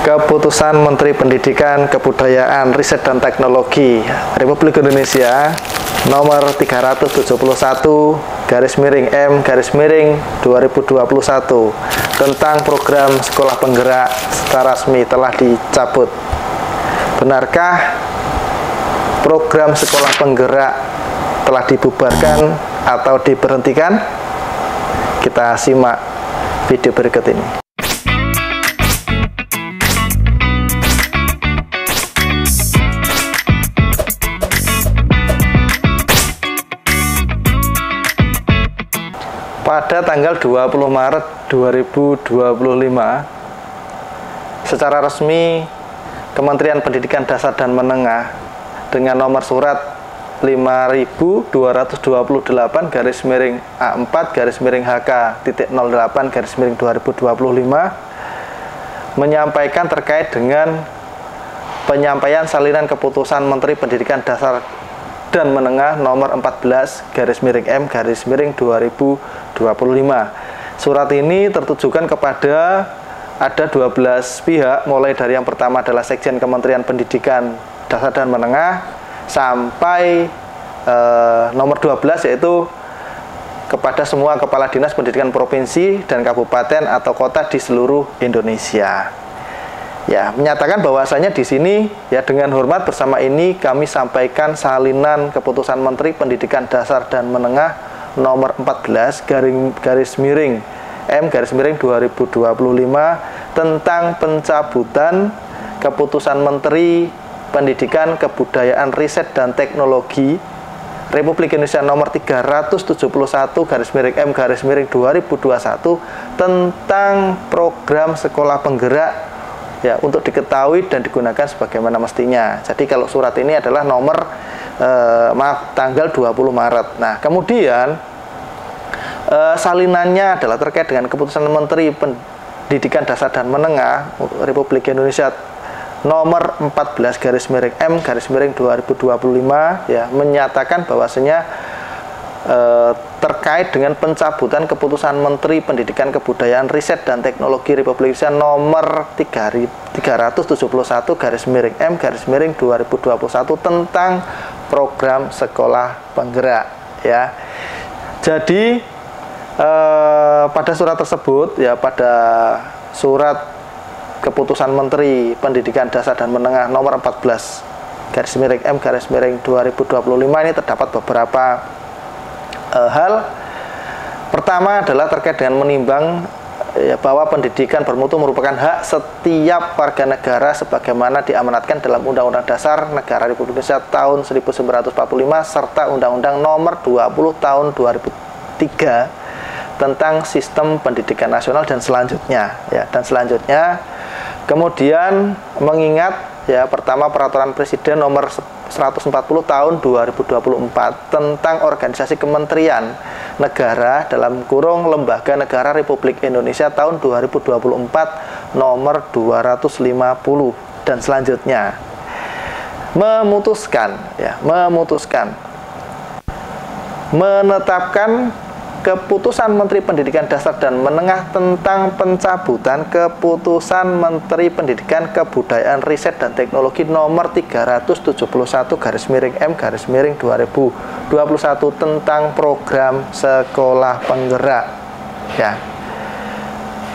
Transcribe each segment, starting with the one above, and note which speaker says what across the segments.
Speaker 1: Keputusan Menteri Pendidikan, Kebudayaan, Riset dan Teknologi Republik Indonesia nomor 371 /M/2021 tentang program sekolah penggerak secara resmi telah dicabut. Benarkah program sekolah penggerak telah dibubarkan atau diberhentikan? Kita simak video berikut ini. Pada tanggal 20 Maret 2025, secara resmi Kementerian Pendidikan Dasar dan Menengah dengan nomor surat 5228-A4-HK-08-2025 menyampaikan terkait dengan penyampaian salinan keputusan Menteri Pendidikan Dasar dan Menengah nomor 14-M-2025. Surat ini tertujukan kepada ada 12 pihak, mulai dari yang pertama adalah Sekjen Kementerian Pendidikan Dasar dan Menengah sampai nomor 12, yaitu kepada semua kepala dinas pendidikan provinsi dan kabupaten atau kota di seluruh Indonesia. Ya, menyatakan bahwasanya di sini ya dengan hormat bersama ini kami sampaikan salinan keputusan Menteri Pendidikan Dasar dan Menengah nomor 14-M-2025 tentang pencabutan keputusan Menteri Pendidikan, Kebudayaan, Riset dan Teknologi Republik Indonesia nomor 371-M-2021 tentang program sekolah penggerak, ya, untuk diketahui dan digunakan sebagaimana mestinya. Jadi kalau surat ini adalah nomor tanggal 20 Maret. Nah, kemudian salinannya adalah terkait dengan keputusan Menteri Pendidikan Dasar dan Menengah Republik Indonesia nomor 14-M-2025 ya, menyatakan bahwasanya terkait dengan pencabutan keputusan Menteri Pendidikan, Kebudayaan, Riset dan Teknologi Republik Indonesia nomor 371-M-2021 tentang program sekolah penggerak, ya. Jadi pada surat tersebut, ya, pada surat keputusan Menteri Pendidikan Dasar dan Menengah nomor 14-M-2025 ini terdapat beberapa hal. Pertama adalah terkait dengan menimbang ya, bahwa pendidikan bermutu merupakan hak setiap warga negara sebagaimana diamanatkan dalam Undang-Undang Dasar Negara Republik Indonesia tahun 1945 serta Undang-Undang Nomor 20 tahun 2003 tentang Sistem Pendidikan Nasional dan selanjutnya, ya, kemudian mengingat, ya, pertama Peraturan Presiden Nomor 140 tahun 2024 tentang organisasi kementerian negara (Lembaga Negara Republik Indonesia tahun 2024 nomor 250 dan selanjutnya, memutuskan menetapkan keputusan Menteri Pendidikan Dasar dan Menengah tentang pencabutan keputusan Menteri Pendidikan, Kebudayaan, Riset dan Teknologi nomor 371-M-2021 tentang program sekolah penggerak, ya.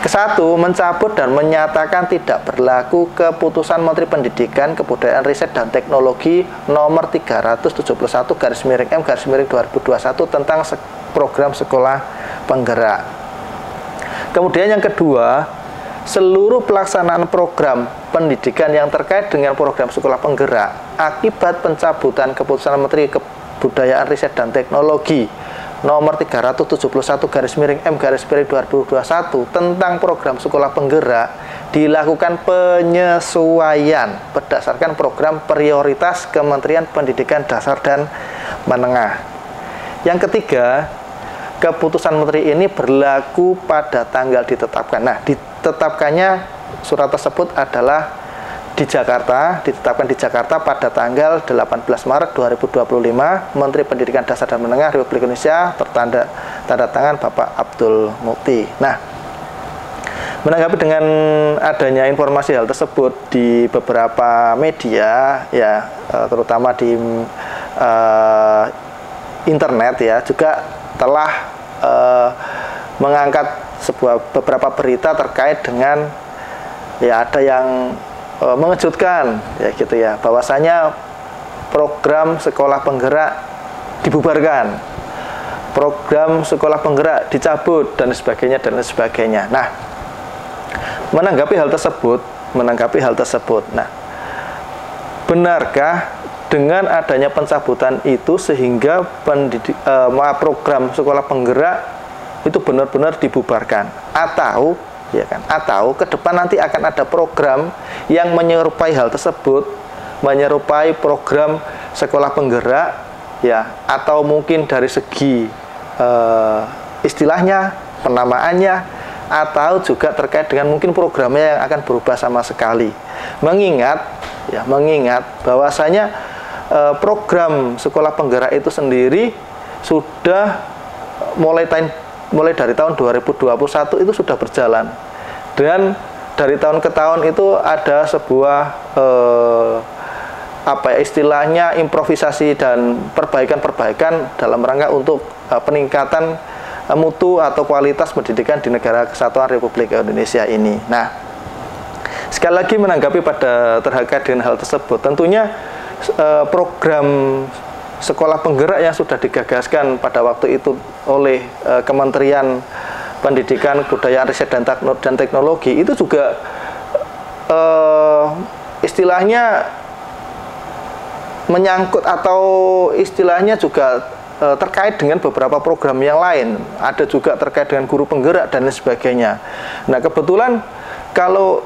Speaker 1: Kesatu, mencabut dan menyatakan tidak berlaku keputusan Menteri Pendidikan, Kebudayaan, Riset dan Teknologi nomor 371-M-2021 tentang program sekolah penggerak. Kemudian yang kedua, seluruh pelaksanaan program pendidikan yang terkait dengan program sekolah penggerak akibat pencabutan keputusan Menteri Kebudayaan, Riset dan Teknologi nomor 371-M-2021 tentang program sekolah penggerak dilakukan penyesuaian berdasarkan program prioritas Kementerian Pendidikan Dasar dan Menengah. Yang ketiga, keputusan Menteri ini berlaku pada tanggal ditetapkan. Nah, ditetapkannya surat tersebut adalah ditetapkan di Jakarta pada tanggal 18 Maret 2025, Menteri Pendidikan Dasar dan Menengah Republik Indonesia tanda tangan Bapak Abdul Mukti. Nah, Menanggapi dengan adanya informasi hal tersebut di beberapa media ya, terutama di internet ya, juga telah mengangkat beberapa berita terkait dengan ya ada yang mengejutkan ya gitu ya, bahwasanya program sekolah penggerak dibubarkan, program sekolah penggerak dicabut dan sebagainya dan lain sebagainya. Nah, menanggapi hal tersebut, nah, benarkah dengan adanya pencabutan itu sehingga program sekolah penggerak itu benar-benar dibubarkan, atau ya kan, atau ke depan nanti akan ada program yang menyerupai hal tersebut, menyerupai program sekolah penggerak ya, atau mungkin dari segi istilahnya, penamaannya, atau juga terkait dengan mungkin programnya yang akan berubah sama sekali. Mengingat bahwasanya program sekolah penggerak itu sendiri sudah mulai dari tahun 2021 itu sudah berjalan, dan dari tahun ke tahun itu ada sebuah istilahnya improvisasi dan perbaikan dalam rangka untuk peningkatan mutu atau kualitas pendidikan di negara kesatuan Republik Indonesia ini. Nah, sekali lagi menanggapi terkait dengan hal tersebut, tentunya program sekolah penggerak yang sudah digagaskan pada waktu itu oleh Kementerian Pendidikan, Kebudayaan, Riset dan Teknologi itu juga istilahnya menyangkut atau istilahnya juga terkait dengan beberapa program yang lain. Ada juga terkait dengan guru penggerak dan lain sebagainya. Nah, kebetulan kalau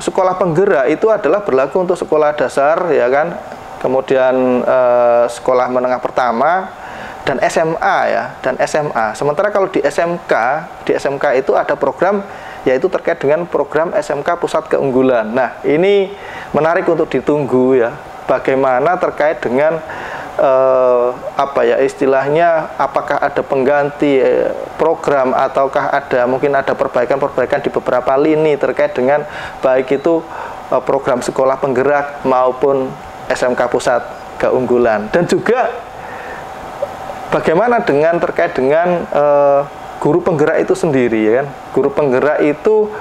Speaker 1: sekolah penggerak itu adalah berlaku untuk sekolah dasar ya kan, kemudian sekolah menengah pertama dan SMA ya, dan SMA. Sementara kalau di SMK itu ada program yaitu terkait dengan program SMK Pusat Keunggulan. Nah, ini menarik untuk ditunggu ya, bagaimana terkait dengan istilahnya, apakah ada pengganti program ataukah mungkin ada perbaikan di beberapa lini terkait dengan baik itu program sekolah penggerak maupun SMK Pusat Keunggulan. Dan juga bagaimana terkait dengan guru penggerak itu sendiri ya kan. Guru penggerak itu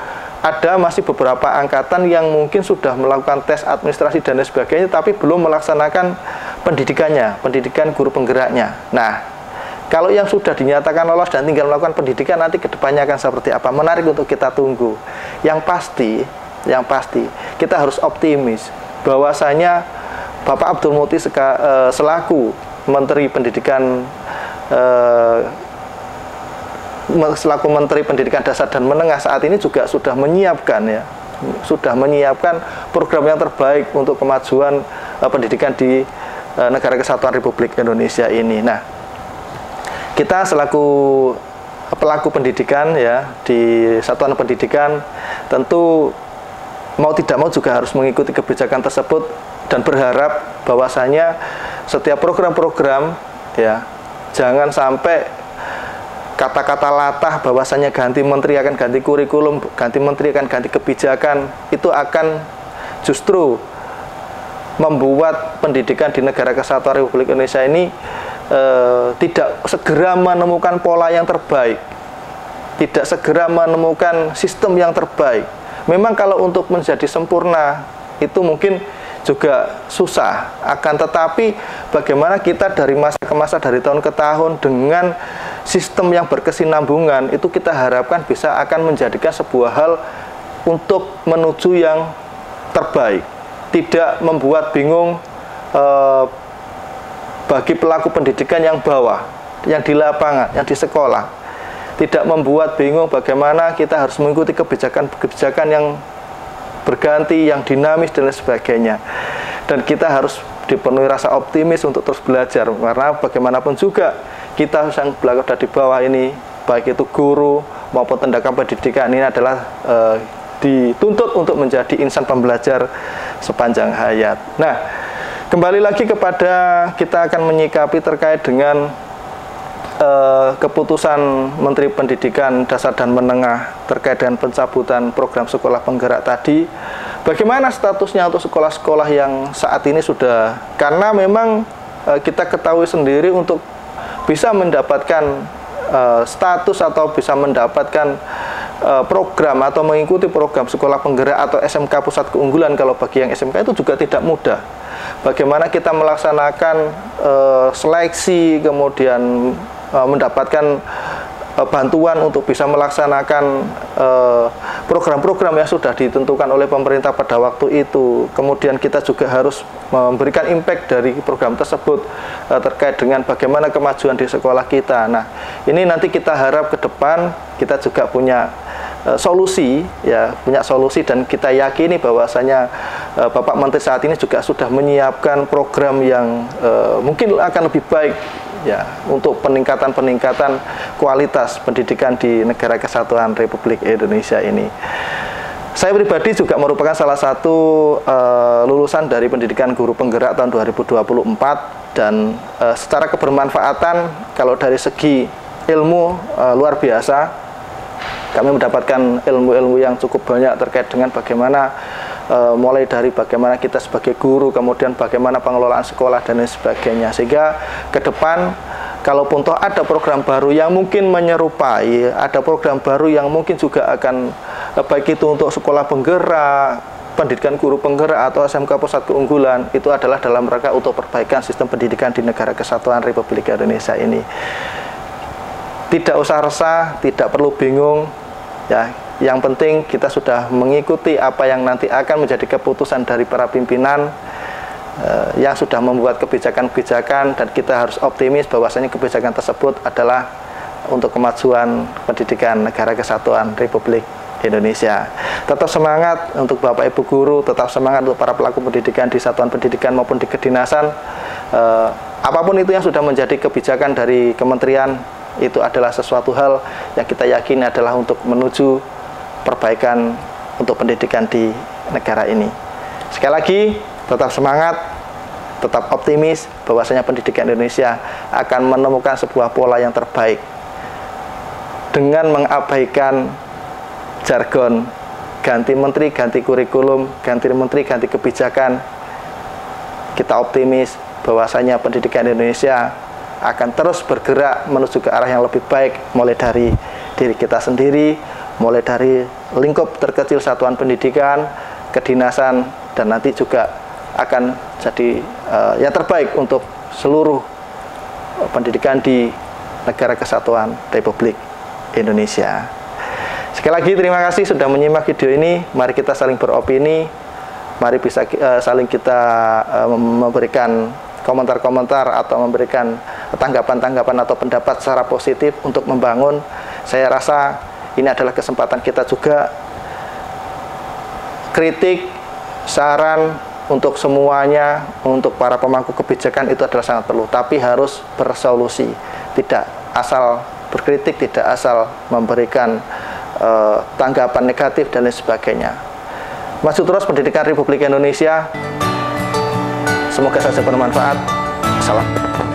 Speaker 1: ada masih beberapa angkatan yang mungkin sudah melakukan tes administrasi dan lain sebagainya, tapi belum melaksanakan pendidikan guru penggeraknya. Nah, kalau yang sudah dinyatakan lolos dan tinggal melakukan pendidikan, nanti kedepannya akan seperti apa? Menarik untuk kita tunggu. Yang pasti kita harus optimis bahwasanya Bapak Abdul Muti selaku Menteri Pendidikan Dasar dan Menengah saat ini juga sudah menyiapkan program yang terbaik untuk kemajuan pendidikan di negara kesatuan Republik Indonesia ini. Nah, kita selaku pelaku pendidikan ya di satuan pendidikan tentu mau tidak mau juga harus mengikuti kebijakan tersebut dan berharap bahwasanya setiap program-program ya jangan sampai kata-kata latah bahwasanya ganti menteri akan ganti kurikulum, ganti menteri akan ganti kebijakan, itu akan justru membuat pendidikan di negara kesatuan Republik Indonesia ini tidak segera menemukan pola yang terbaik, tidak segera menemukan sistem yang terbaik. Memang kalau untuk menjadi sempurna itu mungkin juga susah, akan tetapi bagaimana kita dari masa ke masa, dari tahun ke tahun dengan sistem yang berkesinambungan, itu kita harapkan bisa akan menjadikan sebuah hal untuk menuju yang terbaik, tidak membuat bingung bagi pelaku pendidikan yang bawah, yang di lapangan, yang di sekolah, tidak membuat bingung bagaimana kita harus mengikuti kebijakan-kebijakan yang berganti, yang dinamis dan lain sebagainya. Dan kita harus dipenuhi rasa optimis untuk terus belajar, karena bagaimanapun juga kita yang belajar di bawah ini, baik itu guru maupun tenaga pendidikan, ini adalah dituntut untuk menjadi insan pembelajar sepanjang hayat. Nah, kembali lagi kepada kita akan menyikapi terkait dengan keputusan Menteri Pendidikan Dasar dan Menengah terkait dengan pencabutan program sekolah penggerak tadi, bagaimana statusnya untuk sekolah-sekolah yang saat ini sudah, karena memang kita ketahui sendiri untuk bisa mendapatkan status atau bisa mendapatkan program atau mengikuti program sekolah penggerak atau SMK pusat keunggulan, kalau bagi yang SMK itu juga tidak mudah. Bagaimana kita melaksanakan seleksi, kemudian mendapatkan bantuan untuk bisa melaksanakan program-program yang sudah ditentukan oleh pemerintah pada waktu itu. Kemudian kita juga harus memberikan impact dari program tersebut terkait dengan bagaimana kemajuan di sekolah kita. Nah, ini nanti kita harap ke depan kita juga punya solusi, ya, punya solusi, dan kita yakini bahwasanya Bapak Menteri saat ini juga sudah menyiapkan program yang mungkin akan lebih baik, ya, untuk peningkatan kualitas pendidikan di Negara Kesatuan Republik Indonesia ini. Saya pribadi juga merupakan salah satu lulusan dari pendidikan guru penggerak tahun 2024, dan secara kebermanfaatan kalau dari segi ilmu luar biasa. Kami mendapatkan ilmu-ilmu yang cukup banyak terkait dengan bagaimana mulai dari bagaimana kita sebagai guru, kemudian bagaimana pengelolaan sekolah dan lain sebagainya. Sehingga ke depan, kalaupun toh ada program baru yang mungkin menyerupai, ada program baru yang mungkin juga akan baik itu untuk sekolah penggerak, pendidikan guru penggerak atau SMK pusat keunggulan, itu adalah dalam rangka untuk perbaikan sistem pendidikan di Negara Kesatuan Republik Indonesia ini. Tidak usah resah, tidak perlu bingung, ya. Yang penting kita sudah mengikuti apa yang nanti akan menjadi keputusan dari para pimpinan yang sudah membuat kebijakan-kebijakan, dan kita harus optimis bahwasanya kebijakan tersebut adalah untuk kemajuan pendidikan Negara Kesatuan Republik Indonesia. Tetap semangat untuk Bapak Ibu guru, tetap semangat untuk para pelaku pendidikan di satuan pendidikan maupun di kedinasan. Apapun itu yang sudah menjadi kebijakan dari kementerian, itu adalah sesuatu hal yang kita yakini adalah untuk menuju perbaikan untuk pendidikan di negara ini. Sekali lagi, tetap semangat, tetap optimis bahwasanya pendidikan Indonesia akan menemukan sebuah pola yang terbaik dengan mengabaikan jargon ganti menteri, ganti kurikulum, ganti menteri, ganti kebijakan. Kita optimis bahwasanya pendidikan Indonesia akan terus bergerak menuju ke arah yang lebih baik, mulai dari diri kita sendiri, mulai dari lingkup terkecil satuan pendidikan, kedinasan, dan nanti juga akan jadi yang terbaik untuk seluruh pendidikan di Negara Kesatuan Republik Indonesia. Sekali lagi terima kasih sudah menyimak video ini. Mari kita saling beropini, mari bisa saling kita memberikan komentar-komentar atau memberikan tanggapan-tanggapan atau pendapat secara positif untuk membangun. Saya rasa ini adalah kesempatan kita juga. Kritik, saran untuk semuanya, untuk para pemangku kebijakan itu adalah sangat perlu, tapi harus bersolusi. Tidak asal berkritik, tidak asal memberikan tanggapan negatif dan lain sebagainya. Maju terus pendidikan Republik Indonesia. Semoga saja bermanfaat. Salam.